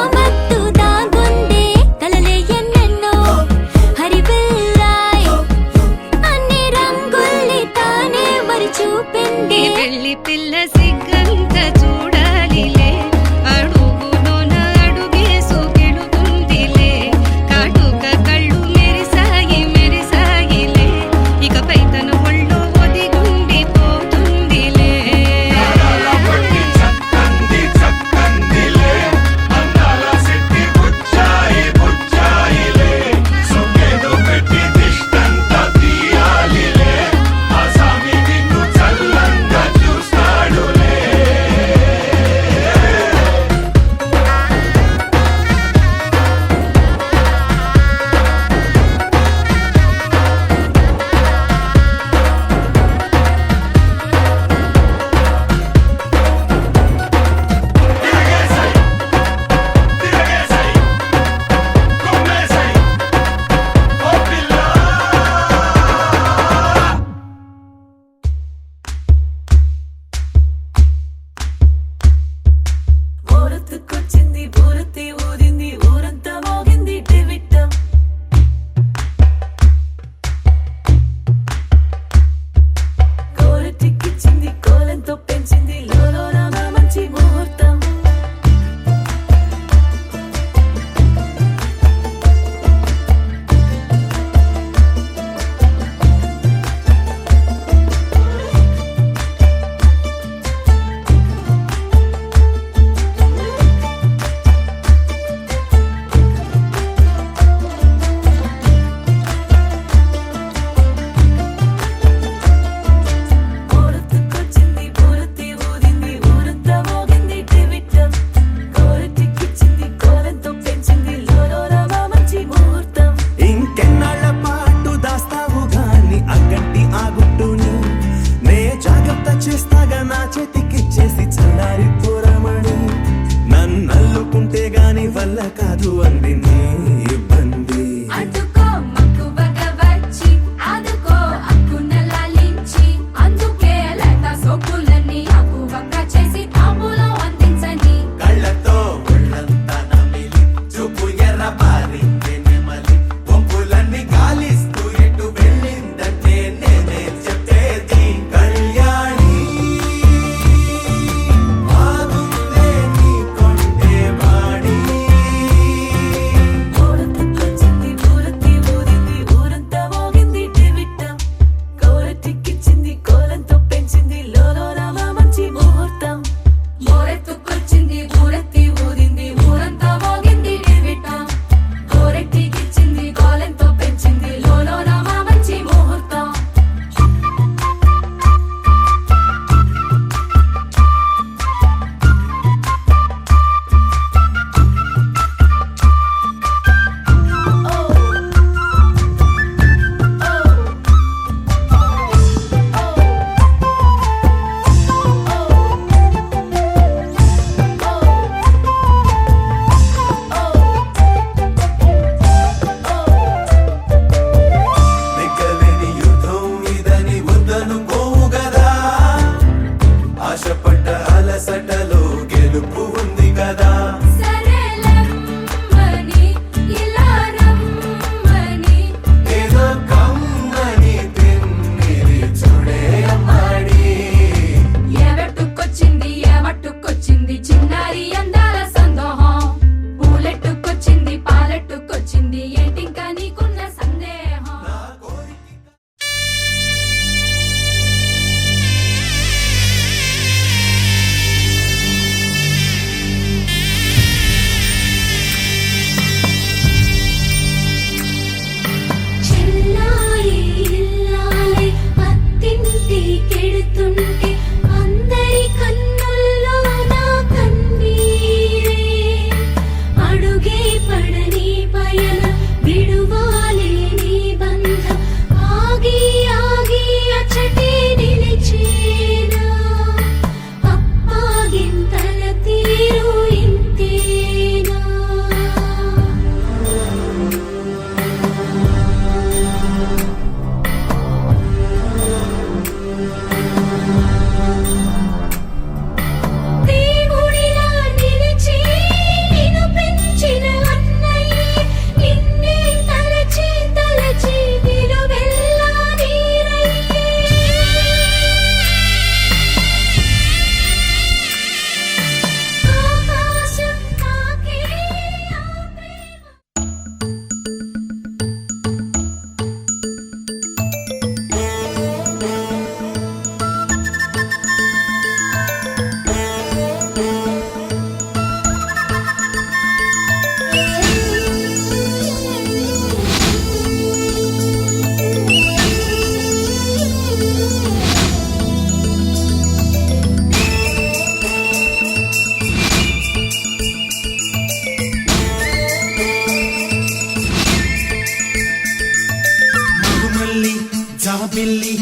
జాబిల్లి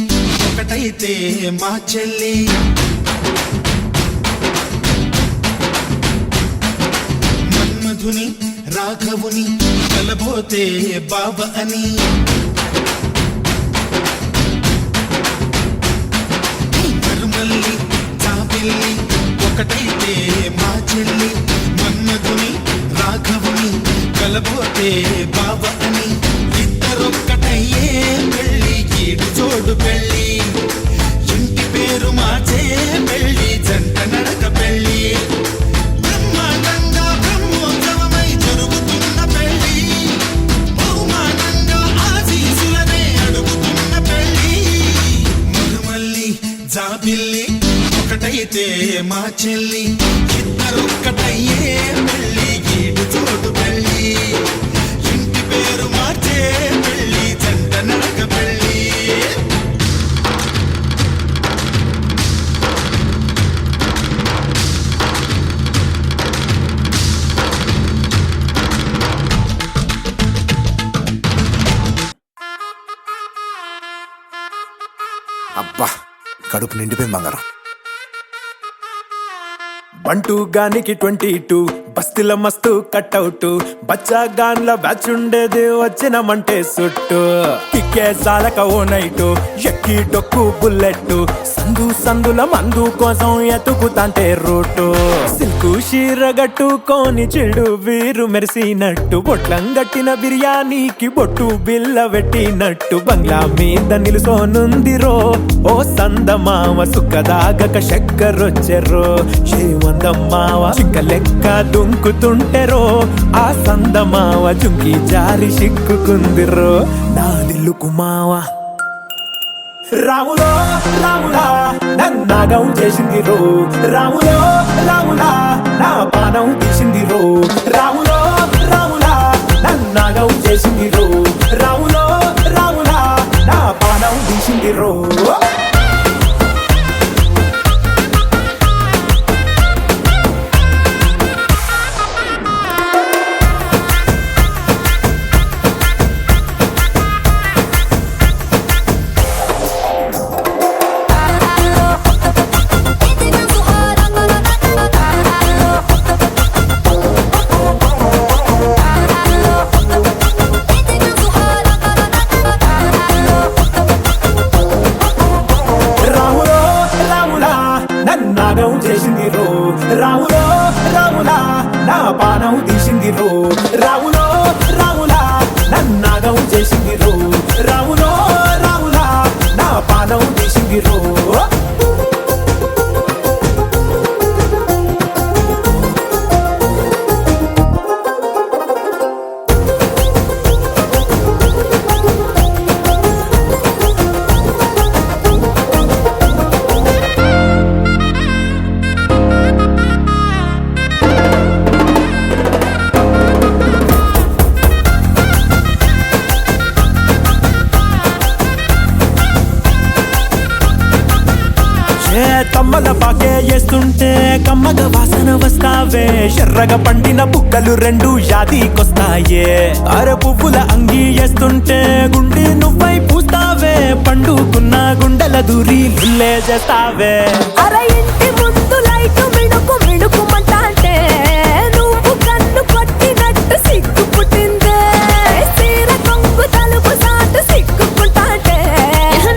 ఒకటైతే మా చెల్లి మన్మధుని రాఘవుని కలబోతే బావ అని మరుమల్లి జాబిల్లి ఒకటైతే మా చెల్లి మన్మధుని రాఘవుని కలబోతే బావ అని ఇద్దరొక్కటయ్యే పెళ్ళి ఈడు జోడు పెళ్ళి ఇంటి పేరు మార్చే పెళ్ళి జంట నడక పెళ్ళి బ్రహ్మాండంగా బ్రహ్మోత్సవమై జరుగుతున్న పెళ్ళి బహుమానంగా ఆశీసులనే అడుగుతున్న పెళ్ళి మరుమల్లి జాబిల్లి ఒకటైతే మా చెల్లి ఇద్దరొక్కటయ్యే పెళ్ళి ఈడు జోడు పెళ్ళి ఇంటి పేరు మార్చే పెళ్ళి జంట నడక పెళ్ళి అబ్బా కడుపు నిండిపోయింది బంగారం. బంటూ గానికి 22 బస్తిల మస్తు కట్అవుట్ బచ్చా గాన్ల బ్యాచ్ ఉండేది వచ్చినమంటే సుట్టు కిక్కే సాలక ఓ నైటు ఎక్కి డొక్కు బుల్లెట్ సందు సందుల మందు కోసం ఎతుకుతాంటే రూటు సిల్కు షీరగట్టుకోని చెడు వీరు మెరిసినట్టు బొట్లం గట్టిన బిర్యానీకి బొట్టు బిల్ల పెట్టినట్టు బంగ్లా మీద నిలుసోనుందిరో ఓ సందమావ సుఖదాగక చక్కరొచ్చెరో ఏమందమ్మావ చిక్క లెక్క దుంకుతుంటెరో ఆ సందమావ జుంకి జారి సిక్కుకుందిరో నా దిల్లుకు మావ రాములో రాములా నన్నాగం చేసింది రో రాములో రాములా నా పానం తీసింది రో రాములో రాములా నన్నాగం చేసింది రో రాములో రాములా నా పానం తీసింది రో చేసింది రో రాములో రాములా నా పానం తీసింది రో రాములో రాములా నన్నాగం చేసింది రో రాములో రాములా నా పానం తీసింది రో తమ్మల పాకే వేస్తుంటే కమ్మగ వాసన వస్తావే ఎర్రగా పండిన బుక్కలు రెండు యాదికొస్తాయే అర పువ్వుల అంగి వేస్తుంటే గుండె నువ్వై పూస్తావే పండుకున్న గుండెల దూరి లుల్లే చేస్తావే అర ఇంటి ముందు లైట్ మిడుకు మిడుకుమంటే నువ్వు కన్ను కొట్టినట్టు సిగ్గు పుట్టిందే సీర కొంగు తలుపు సాటు సిగ్గుకుంటాంటే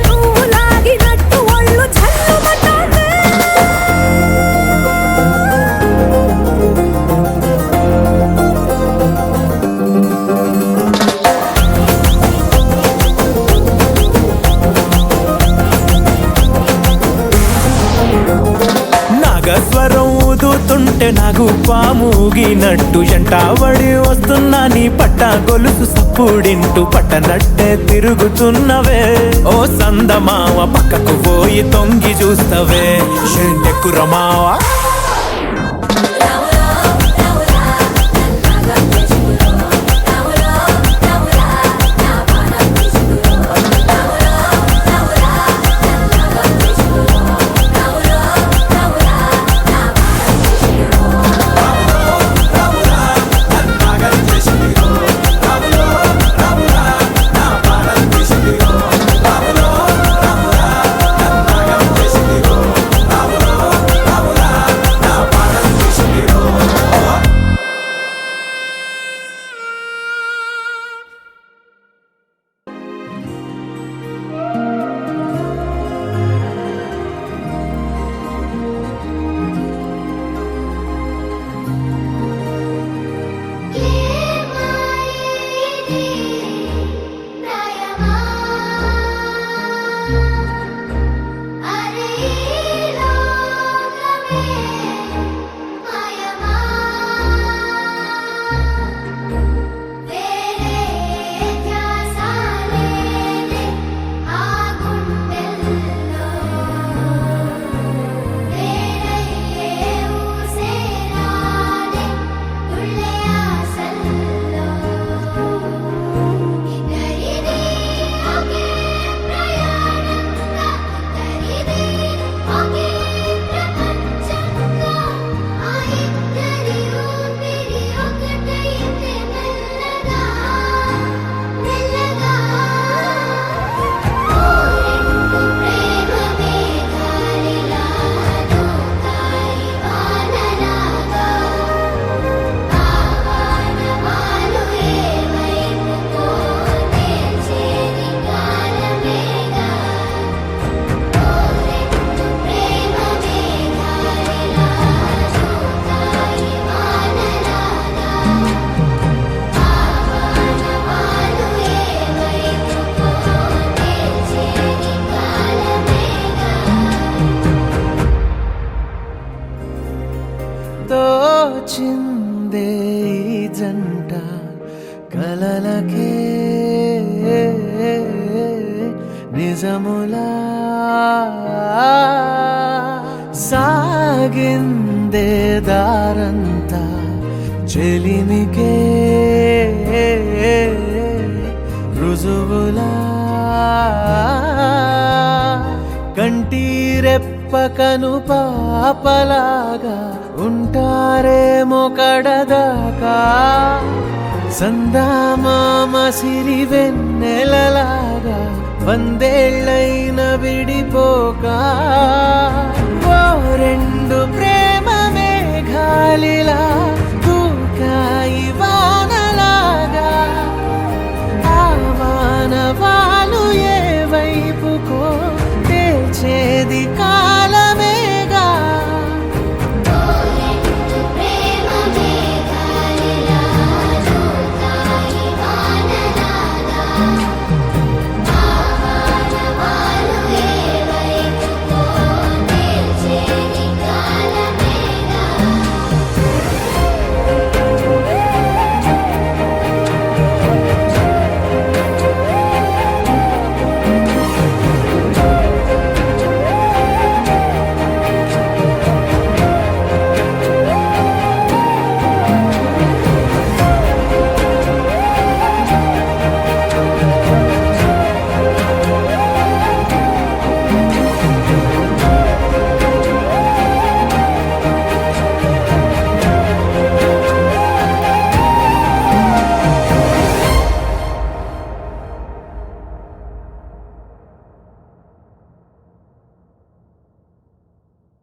నువ్వు లాగినట్టు ఒళ్ళు చల్లుమంటాంటే నాగస్వరం ఊదుతుంటే నాకు పాముగినట్టు ఎంటావడి వస్తున్నా నీ పట్ట గొలుసు సప్పుడింటూ పట్టనట్టే తిరుగుతున్నవే ఓ సందమావ పక్కకు పోయి తొంగి చూస్తవే షెండెక్కురమావా నిజములా సాగిందే దారంతా చెలిమికే రుజువులా కంటిరెప్పకను పాపలాగా ఉంటారేమో కడదాకా సందామామ సిరి వెన్నెలలాగా వందేళ్ళైన విడిపోక